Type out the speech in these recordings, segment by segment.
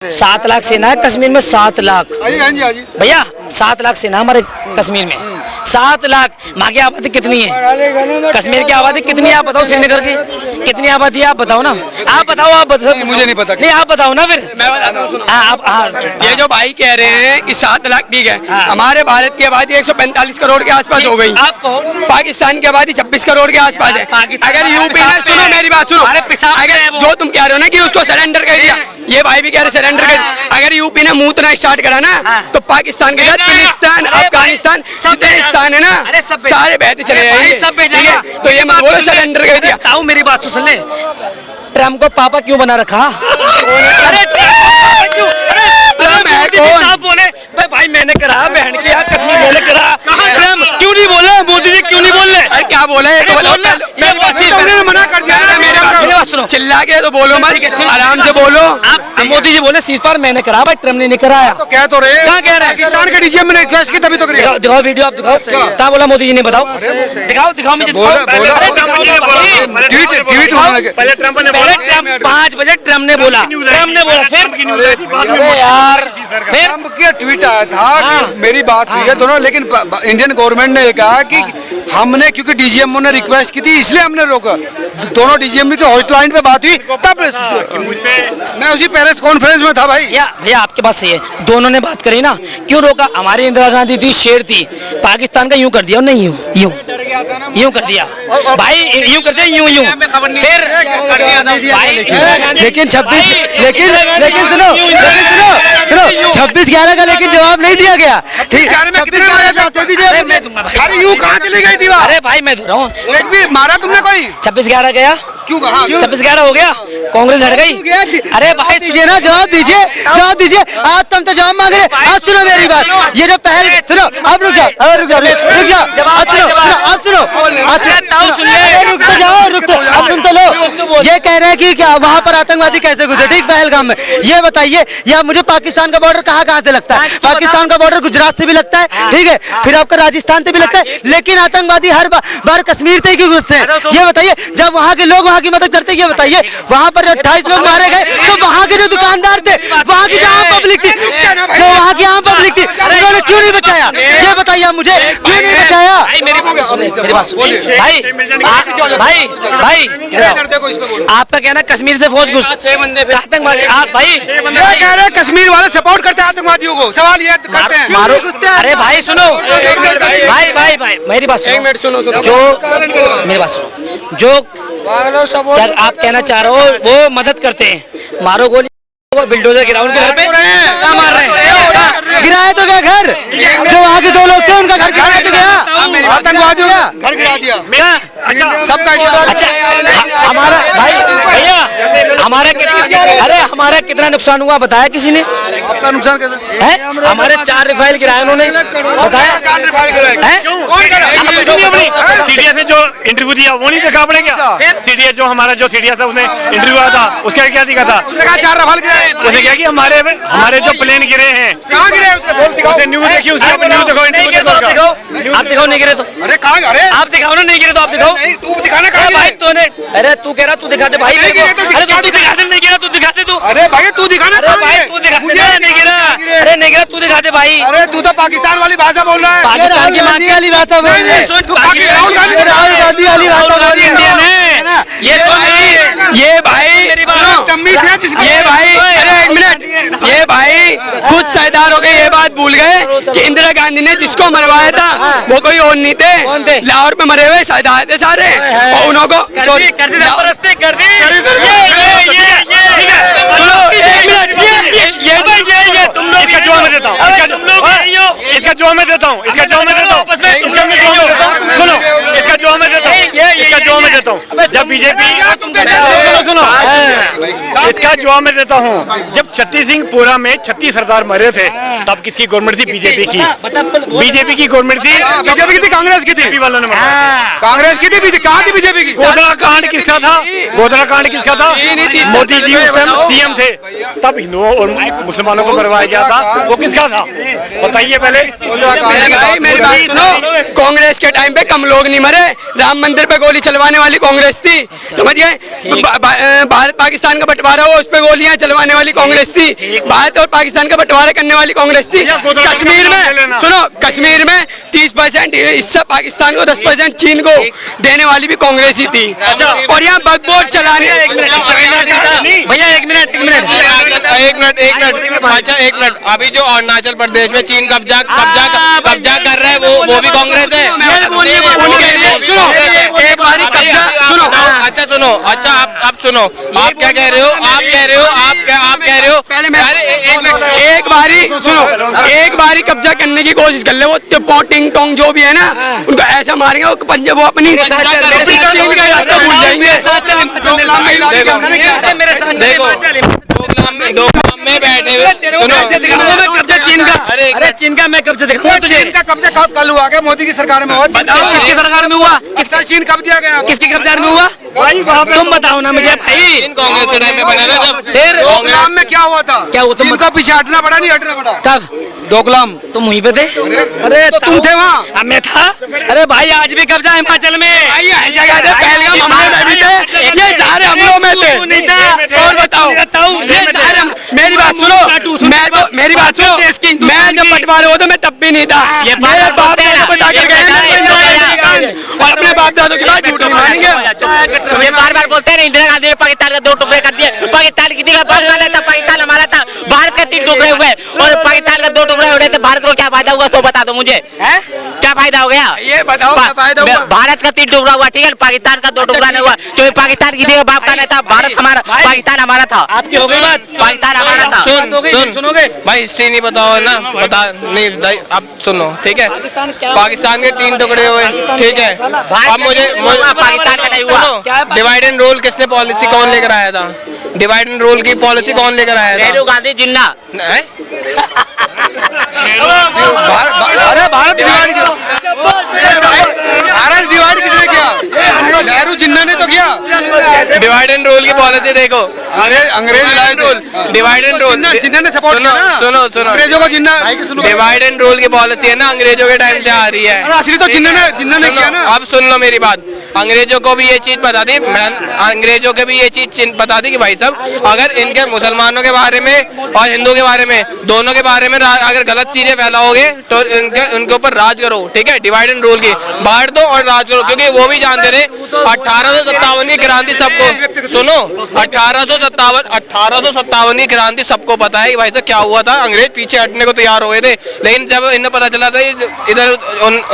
7 लाख सेना है कश्मीर में। 7 लाख भैया, 7 लाख सेना हमारे कश्मीर में। 7 लाख। वहाँ की आबादी कितनी है? कश्मीर की आबादी कितनी है आप बताओ? श्रीनगर की कितनी आबादी है आप बताओ ना। आप बताओ, आप बताओ। मुझे नहीं पता। नहीं, आप बताओ ना फिर। मैं बताता हूँ, सुनो। आप ये जो भाई कह रहे हैं कि 7 लाख ठीक है, हमारे भारत की आबादी 145 करोड़ के आसपास हो गई। पाकिस्तान की आबादी 26 करोड़ के आसपास है। अगर यूपी ने, सुनो मेरी बात सुनो, अगर जो तुम कह रहे हो ना कि उसको सरेंडर कर दिया, ये भाई भी कह रहे सरेंडर कर, अगर यूपी ने मूतना स्टार्ट करा ना तो पाकिस्तान के साथ फिलिस्तीन, अफगानिस्तान जितने स्थान है ना सारे बहते चले जाएंगे, ठीक है? तो ये मत बोलो सरेंडर कर दिया। ताऊ मेरी बात तो सुन ले। ट्रम्प को पापा क्यों बना रखा? अरे क्यों? आप बोले भाई मैंने करा, बहन की कश्मीर मैंने करा। क्यों नहीं बोले मोदी जी? क्यों नहीं बोल रहे? अरे क्या बोले? मना कर दिया। चिल्ला के तो बोलो मत, आराम से बोलो। आप मोदी जी बोले सीज पार मैंने करा, भाई ट्रम्प ने नहीं कराया। तो कह तो रहे, कहाँ कह रहे हैं? पाकिस्तान के डीसीएम ने कैश की तभी तो करी। दिखाओ वीडियो, आप दिखाओ कहाँ बोला मोदी जी ने, बताओ। दिखाओ मुझे। पहले ट्रम्प ने बोला, 5 बजे ट्रम्प ने बोला। फिर यार ट्रम्प के ट्वीट आया था कि मेरी बात हुई है दोनों, लेकिन इंडियन गवर्नमेंट ने कहा कि हमने, क्योंकि डीजीएमओ ने रिक्वेस्ट की थी इसलिए हमने रोका। दोनों डीजीएमओ की हॉटलाइन पे बात हुई तब मैं उसी पेरिस कॉन्फ्रेंस में था भाई। भैया आपके पास सही है, दोनों ने बात करी ना, क्यों रोका? हमारी इंदिरा गांधी थी, शेर थी, पाकिस्तान का यूं कर दिया, नहीं यूं कर दिया भाई, यूं कर दिया, यूं फिर लेकिन 26/11 का लेकिन जवाब नहीं दिया गया। ठीक है, यूं कहाँ चली गई दीवार? अरे भाई मैं दे रहा हूँ, मारा तुमने कोई? 26/11 गया, क्यों कहा? 26/11 हो गया, कांग्रेस हट गई। अरे भाई दीजिए ना, जवाब दीजिए। आज तुम तो जवाब मांग रहे। आज सुनो मेरी बात, ये जो पहले सुनो, अब रुक जाओ। अब सुन तो लो। ये कह रहे हैं कि क्या वहाँ पर आतंकवादी कैसे घुसे, ठीक, पहलगाम में। ये बताइए, या मुझे पाकिस्तान का बॉर्डर कहाँ से लगता है? पाकिस्तान का बॉर्डर गुजरात से भी लगता है, ठीक है, फिर आपका राजस्थान से भी लगता है, लेकिन आतंकवादी हर बार कश्मीर से क्यों घुसते हैं? ये बताइए, जब वहाँ के लोग वहाँ की मदद करते, ये बताइए, वहाँ पर 28 लोग मारे गए तो वहाँ के जो दुकानदार थे, वहाँ की जो आम पब्लिक थी, उन्होंने क्यों नहीं बचाया? ये बताइए आप मुझे, क्यों नहीं बचाया? मेरी बात सुनिए भाई, आपका कहना कश्मीर से फौज घुस 6 बंदे आतंकवादी। आप भाई कह रहे कश्मीर वाले सपोर्ट करते हैं आतंकवादियों को, सवाल ये करते हैं मारो। अरे भाई सुनो, भाई मेरी बात सुनो, मेरी बात सुनो, जो आप कहना चाह रहे हो वो मदद करते हैं, मारो गोली, बिल्डोजर गिरा उनके घर पे, क्या मार रहे हैं? गिराए तो क्या घर? जो वहाँ के 2 लोग थे उनका घर गिराया तो गया, आतंकवादियों घर गिरा दिया सबका। अच्छा हमारा भाई भैया हमारा कितना नुकसान हुआ बताया किसी ने? आपका नुकसान कैसे है? हमारे 4 रिफाइल गिराए उन्होंने, बताया? 4 रिफाइल गिराए। सीडीएस ने जो इंटरव्यू दिया वो नहीं देखा आपने क्या? सीडीएस जो हमारा जो सीडीएस था उसने इंटरव्यू आया था, उसका क्या दिखा था? 4 रफाल गिराए। उसने क्या कि हमारे जो प्लेन गिरे हैं, कहाँ गिरे? उसने न्यूज देखी, उसने न्यूज देखो, आप दिखाओ नहीं गिरे तो। अरे कहाँ? अरे आप दिखाओ ना, नहीं गिरे तो आप दिखाओ। तू दिखाना कहाँ भाई तूने, अरे तू कह रहा तू दिखा दे भाई। नहीं गिरे तो अरे तू दिखा दे, नहीं गिरा तू दिखा दे तू। अरे भाई तू दिखाना। अरे भाई तू दिखा दे, नहीं गिरा। अरे नहीं गिरा, तू दिखा दे भाई। अरे तू तो पाकिस्तान वाली भाषा बोल रहा है। पाकिस्तान की मांग वाली भाषा बोल रहे हैं। राहुल गांधी वाली भाषा बोल रही है। ये भाई, ये भाई कुछ सरदार हो गए, ये बात भूल गए कि इंदिरा गांधी ने जिसको मरवाया था वो कोई और नहीं थे, लाहौर में मरे हुए सरदार थे सारे, और उन्हों को इसका जवाब मैं देता हूँ, इसका जवाब मैं देता हूँ, जब बीजेपी, सुनो, इसका जवाब मैं देता हूँ। जब छत्तीस सिंहपुरा में 36 सरदार मरे थे तब किसकी गवर्नमेंट थी? बीजेपी की। बीजेपी की गवरमेंट थी। बीजेपी की थी, कांग्रेस की थी? वालों ने कांग्रेस की थी, कहाँ थी बीजेपी की? गोधरा कांड किसका था? गोधरा कांड किसका था? मोदी जी उस टाइम सीएम थे, तब हिंदुओं और मुसलमानों को मरवाया गया था, वो किसका था बताइए पहले। मेरी बात सुनो, कांग्रेस के टाइम पे कम लोग नहीं मरे, राम मंदिर पे गोली चलवाने वाली कांग्रेस थी, समझिए। भारत पाकिस्तान का बंटवारा हुआ, उस पे गोलियां चलवाने वाली कांग्रेस थी, भारत और पाकिस्तान का बंटवारा करने वाली कांग्रेस थी। कश्मीर में सुनो, कश्मीर में 30% हिस्सा पाकिस्तान को, 10% चीन को देने वाली भी कांग्रेस ही थी। और यहाँ बगबोट चलाने भैया एक मिनट अच्छा एक मिनट, अभी जो अरुणाचल प्रदेश में चीन कब्जा कर रहा है वो भी कांग्रेस है। उनके लिए सुनो, एक बारी कब्जा सुनो, अच्छा सुनो, अच्छा आप सुनो, आप क्या कह रहे हो, आप कह रहे हो पहले मैं एक बारी सुनो, एक बारी कब्जा करने की कोशिश कर ले, वो टिंग टोंग जो भी है ना, उनको ऐसा मारेंगे वो पंजे वो अपनी चीन का रास्ता भूल जाएंगे। डोकलाम में बैठे हुए कब्जा चीन का, अरे चीन का मैं कब्जा दिखाऊंगा तुझे। चीन का कब्जा कल हुआ क्या? मोदी की सरकार में हुआ? किसकी सरकार में हुआ? किसका चीन कब दिया गया? किसकी कब्जा में हुआ? तुम बताओ ना मुझे भाई। कांग्रेस के टाइम में बना था जब, फिर डोकलाम में क्या हुआ था? क्या हुआ? चीन को पीछे हटना पड़ा, नहीं हटना पड़ा? कब? डोकलाम तुम वहीं पे थे? अरे तो तुम थे वहाँ? मैं था। अरे भाई आज भी कब्जा हिमाचल में, पहलगाम हमले में भी थे, ये सारे हमलों में थे। नहीं था। और बताओ, ये सारे मेरी बात सुनो, मेरी बात सुनो, मैं जब बंटवारे हो तो मैं तब भी नहीं था। मेरे बाप दादा बता के गए और अपने बाप दादा की बात झूठ नहीं मानेंगे। ये बार बोलते हैं इंदिरा गांधी ने पाकिस्तान का 2 टुकड़े कर दिए। पाकिस्तान किसी का बस वाला था, पाकिस्तान हमारा था। भारत के 3 टुकड़े हुए और पाकिस्तान का 2 टुकड़े हो रहे थे। भारत को क्या फायदा हुआ तो बता दो मुझे, क्या फायदा हो गया? ये बताओ क्या फायदा हुआ? भारत का 3 टुकड़ा हुआ, ठीक है, पाकिस्तान का 2 टुकड़ा नहीं हुआ। क्योंकि पाकिस्तान किसी का बाप का नहीं था, भारत हमारा, पाकिस्तान हमारा था। आपकी हो गई बात? पाकिस्तान हमारा था। सुन सुनोगे भाई, हिस्ट्री नहीं बताओ ना, बता नहीं भाई, अब सुनो ठीक है। पाकिस्तान के 3 टुकड़े हुए, ठीक है। अब मुझे पाकिस्तान का नहीं हुआ। सुनो, डिवाइड एंड रूल किसने पॉलिसी कौन लेकर आया था? डिवाइड एंड रूल की पॉलिसी कौन लेकर आया था? नेहरू, गांधी, जिन्ना। हैं? अरे भारत डिवाइड किसने किया? नेहरू जिन्ना ने तो किया। डिवाइड एंड रूल की पॉलिसी देखो। अरे अंग्रेज लाए रूल, डिवाइड एंड रूल, जिन्ना ने सपोर्ट किया ना। सुनो अंग्रेजों को जिन्ना, डिवाइड एंड रूल की पॉलिसी है ना, अंग्रेजों के टाइम से आ रही है। असली तो जिन्ना ने किया ना। अब सुन लो मेरी बात, अंग्रेजों को भी ये चीज पता थी, अंग्रेजों को भी ये चीज पता थी कि भाई साहब अगर इनके मुसलमानों के बारे में और हिंदू के बारे में, दोनों के बारे में अगर गलत चीजें फैलाओगे तो उनके ऊपर राज करो, ठीक है। डिवाइड एंड रूल की बांट दो और राज करो, क्योंकि वो भी जानते थे 1857 की क्रांति सबको, सुनो 1857 की क्रांति सबको पता है कि भाई साहब क्या हुआ था। अंग्रेज पीछे हटने को तैयार हो गए थे, लेकिन जब इन्हें पता चला था इधर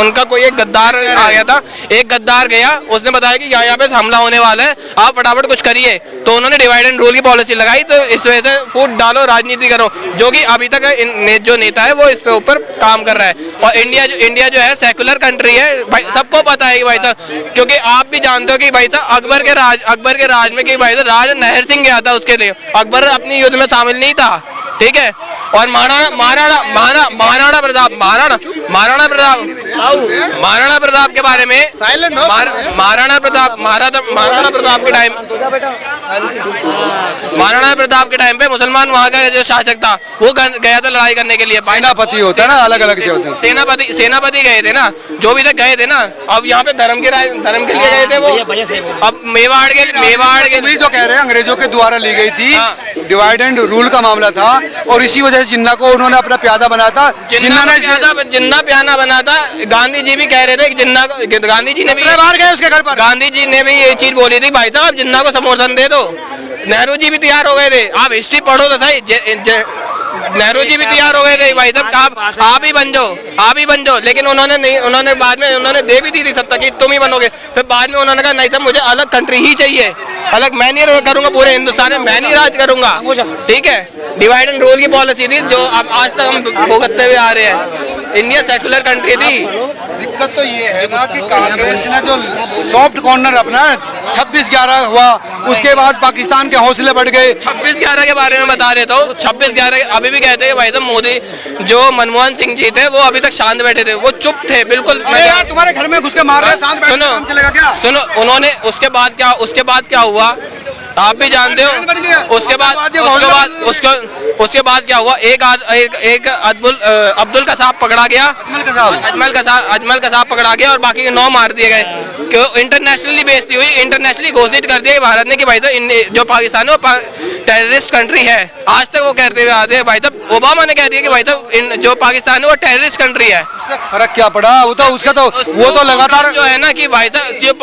उनका कोई एक गद्दार आ गया था, एक गद्दार गया, उसने बताया कि यहाँ पे हमला होने वाला है, आप फटाफट कुछ करिए, तो उन्होंने डिवाइड एंड रूल की पॉलिसी लगाई। तो इस वजह से फूट डालो, राजनीति करो, जो कि अभी तक जो नेता है वो इस पे ऊपर काम कर रहा है। और इंडिया जो है सेकुलर कंट्री है भाई, सबको पता है कि भाई साहब, क्योंकि आप भी जानते हो कि भाई साहब अकबर के राज में कि भाई साहब राजा नहर सिंह गया था, उसके लिए अकबर अपनी युद्ध में शामिल नहीं था, ठीक है। और महाराणा प्रताप के बारे में, महाराणा प्रताप के टाइम पे मुसलमान वहाँ का जो शासक था वो गया था लड़ाई करने के लिए। सेनापति होता है ना, अलग अलग से होते हैं। सेनापति गए थे ना, जो भी तक गए थे ना। अब यहाँ पे धर्म के लिए गए थे वो। अब मेवाड़ के जो कह रहे हैं अंग्रेजों के द्वारा ली गई थी, डिवाइड एंड रूल का मामला था, और इसी वजह से जिन्ना को उन्होंने अपना प्यादा बनाया था। जिन्ना प्यादा बना था। गांधी जी भी कह रहे थे कि जिन्ना, गांधी जी ने भी बार गए उसके घर पर, गांधी जी ने भी ये चीज बोली थी भाई साहब जिन्ना को समर्थन दे दो। नेहरू जी भी तैयार हो गए थे, आप हिस्ट्री पढ़ो तो सही। नेहरू जी भी तैयार हो गए थे भाई साहब, आप ही बन जाओ, लेकिन उन्होंने नहीं, उन्होंने बाद में उन्होंने दे भी दी थी सत्ता की तुम ही बनोगे। फिर बाद में उन्होंने कहा नहीं साहब मुझे अलग कंट्री ही चाहिए, अलग मैं नहीं करूंगा पूरे हिंदुस्तान में, मैं नहीं राज करूंगा, ठीक है। डिवाइड एंड रूल की पॉलिसी थी जो अब आज तक हम भुगतते हुए आ रहे हैं। इंडिया सेकुलर कंट्री थी। दिक्कत तो ये है ना कि कांग्रेस ने जो सॉफ्ट कॉर्नर अपना 26-11 हुआ, उसके बाद पाकिस्तान के हौसले बढ़ गए। 26-11 के बारे में बता देता हूँ। 26-11 अभी भी कहते हैं भाई साहब मोदी जो मनमोहन सिंह जी थे वो अभी तक शांत बैठे थे, वो चुप थे बिल्कुल। यार तुम्हारे घर में घुस के मार रहे, शांत बैठे काम चलेगा क्या? सुनो उन्होंने उसके बाद क्या हुआ आप भी जानते हो। उसके बाद क्या हुआ, एक अब्दुल कसाब पकड़ा गया, अजमल कसाब पकड़ा गया और बाकी के 9 मार दिए गए। क्यों? इंटरनेशनली बेइज्जती हुई। इंटरनेशनली घोषित कर दिया कि भारत ने कि भाई साहब जो पाकिस्तान है वो टेररिस्ट कंट्री है। आज तक वो कहते हुए आते हैं भाई साहब, ओबामा ने कह दिया कि भाई साहब जो पाकिस्तान है वो टेररिस्ट कंट्री है। उससे फर्क क्या पड़ा? वो तो लगातार जो है ना कि भाई साहब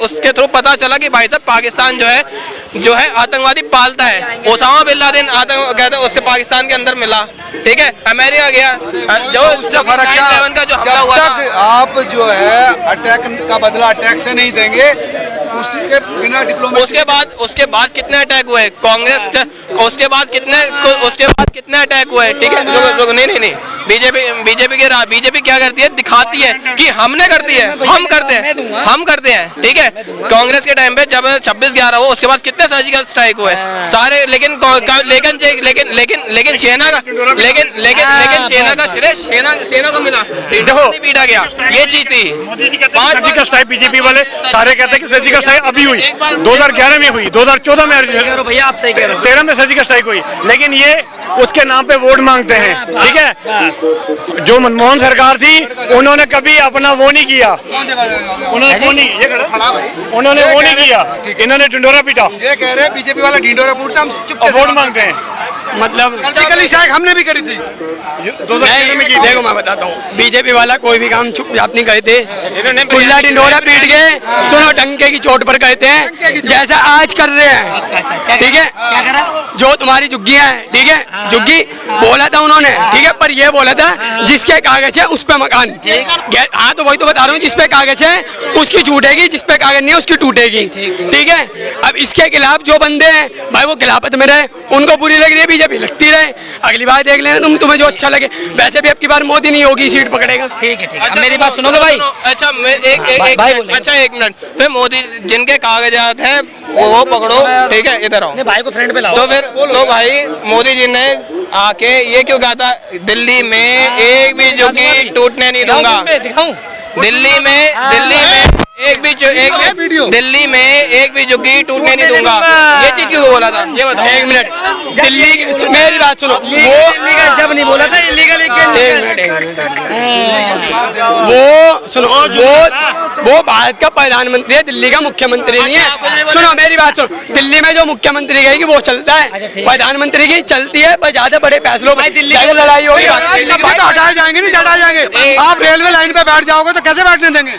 उसके थ्रू पता चला कि भाई साहब पाकिस्तान जो है आतंकवादी पालता है। ओसामा बिन लादेन कहते हैं उसके पाकिस्तान के अंदर मिला, ठीक है, अमेरिका गया, जो उससे फर्क क्या? 9/11 का जो हमला हुआ था, आप जो है अटैक का बदला अटैक से नहीं देंगे, उसके बिना डिप्लोमेसी। उसके बाद कितने अटैक हुए कांग्रेस के, उसके बाद कितने अटैक हुए, ठीक है। नहीं बीजेपी क्या करती है, दिखाती है कि हमने करती है, हम करते हैं, ठीक है। कांग्रेस के टाइम पे जब 26/11 हुआ उसके बाद कितने सर्जिकल स्ट्राइक हुए सारे, लेकिन सेना का श्रेय सेना को मिला, नहीं पीटा गया, ये चीज थी। सर्जिकल स्ट्राइक बीजेपी वाले सारे कहते हैं कि सर्जिकल स्ट्राइक अभी हुई, 2011 में हुई, 2014 में, भैया आप सही कह रहे हो, 13 में सर्जिकल स्ट्राइक हुई, लेकिन ये उसके नाम पे वोट मांगते हैं, ठीक है। जो मनमोहन सरकार थी उन्होंने कभी अपना वो नहीं किया, उन्होंने वो नहीं किया, इन्होंने ढिंडोरा पीटा। ये कह रहे हैं बीजेपी वाला ढिंडोरा पीटता, हम चुप वोट मांगते हैं, मतलब सर्जिकल स्ट्राइक हमने भी करी थी। देखो मैं बताता हूँ, बीजेपी वाला कोई भी काम चुपचाप नहीं कहते, कुल्ला ढिंडोरा पीट के सुनो डंके की चोट पर कहते हैं, जैसा आज कर रहे हैं, ठीक है। जो तुम्हारी झुग्गियाँ है, ठीक है, झुग्गी बोला था उन्होंने, ठीक है, पर ये बोला था जिसके कागज है उस पे मकान। हाँ तो वही तो बता रहा हूँ, जिसपे कागज है उसकी छूटेगी, जिसपे कागज नहीं है उसकी टूटेगी, ठीक है। अब इसके खिलाफ जो बंदे हैं भाई वो खिलाफत में रहे, उनको बुरी लग रही है बीजेपी, लगती रहे, अगली बार देख लेना तुम्हें जो अच्छा लगे। वैसे भी अब की बार मोदी नहीं होगी, सीट पकड़ेगा, ठीक है। अब मेरी बात सुनोगे भाई? अच्छा एक मिनट, फिर मोदी जिनके कागजात हैं वो पकड़ो, ठीक है, इधर आओ, भाई को फ्रेंड पे लाओ। तो फिर तो भाई मोदी जी ने आके ये क्यों कहा था, दिल्ली में एक भी झुग्गी टूटने नहीं दूंगा, दिल्ली में एक भी झुग्गी टूटने नहीं दूंगा, ये चीज क्यों बोला था, ये बताओ। एक मिनट, दिल्ली मेरी बात सुनो, वो जब नहीं बोला था इलीगल, वो सुनो, वो भारत का प्रधानमंत्री है, दिल्ली का मुख्यमंत्री नहीं है। सुनो मेरी बात सुनो, दिल्ली में जो मुख्यमंत्री कहेगी वो चलता है, प्रधानमंत्री की चलती है, पर ज्यादा बड़े फैसलों पर लड़ाई होगी, हटाए जाएंगे, नहीं हटाए जाएंगे। आप रेलवे लाइन पे बैठ जाओगे तो कैसे बैठने देंगे?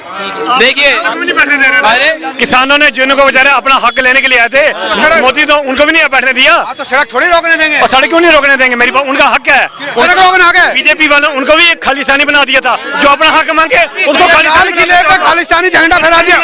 देखिए अरे किसानों ने जिनको बेचारे अपना हक लेने के लिए आए थे, मोदी तो उनको भी नहीं बैठने दिया, तो सड़क थोड़ी रोकने देंगे, और सड़क क्यों नहीं रोकने देंगे, मेरी बात, उनका हक है, सड़क रोकना हक है। बीजेपी वालों उनको भी खालिस्तानी बना दिया था, जो अपना हक मांगे उसको लाल किले पे खालिस्तानी झंडा फहरा दिया,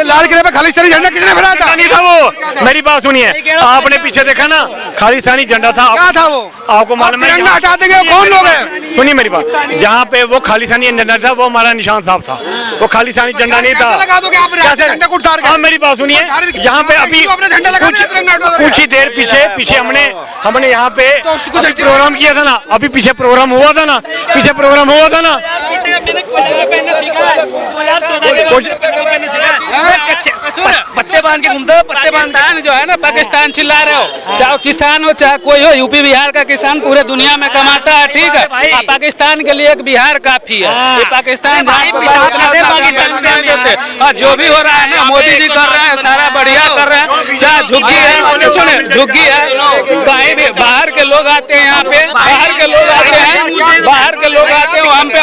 लाल किले पे खालिस्तानी झंडा किसने फहराया था? नहीं था वो, मेरी बात सुनिए, आपने पीछे देखा ना, खालिस्तानी झंडा था, क्या था वो? आपको मालूम है? तिरंगा हटा देंगे, कौन लोग हैं? सुनिए मेरी बात, जहाँ पे वो खालिस्तानी झंडा था वो हमारा निशान साहब था, वो खालिस्तानी झंडा नहीं था। लगा दोगे आप झंडा को उतार के? हाँ मेरी बात सुनिए, यहाँ पे अभी कुछ ही देर पीछे हमने यहाँ पे प्रोग्राम किया था ना, अभी पीछे प्रोग्राम हुआ था ना, पत्ते बांध के घूमते हो, पत्ते पाकिस्तान जो है ना, पाकिस्तान चिल्ला रहे हो, चाहे किसान हो चाहे कोई हो, यूपी बिहार का किसान पूरे दुनिया में कमाता है, ठीक है। पाकिस्तान के लिए एक बिहार काफी है, ये पाकिस्तान जो भी हो रहा है ना, मोदी जी कर रहे हैं, सारा बढ़िया कर रहे हैं, चाहे झुग्गी है, सुने झुग्गी है, कहीं भी बाहर के लोग आते हैं, यहाँ पे बाहर के लोग आते हैं, वो हम पे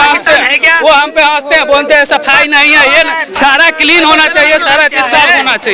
हंसते हैं, बोलते हैं सफाई नहीं है, ये सारा क्लीन होना चाहिए, सारा चीज साफ होना चाहिए।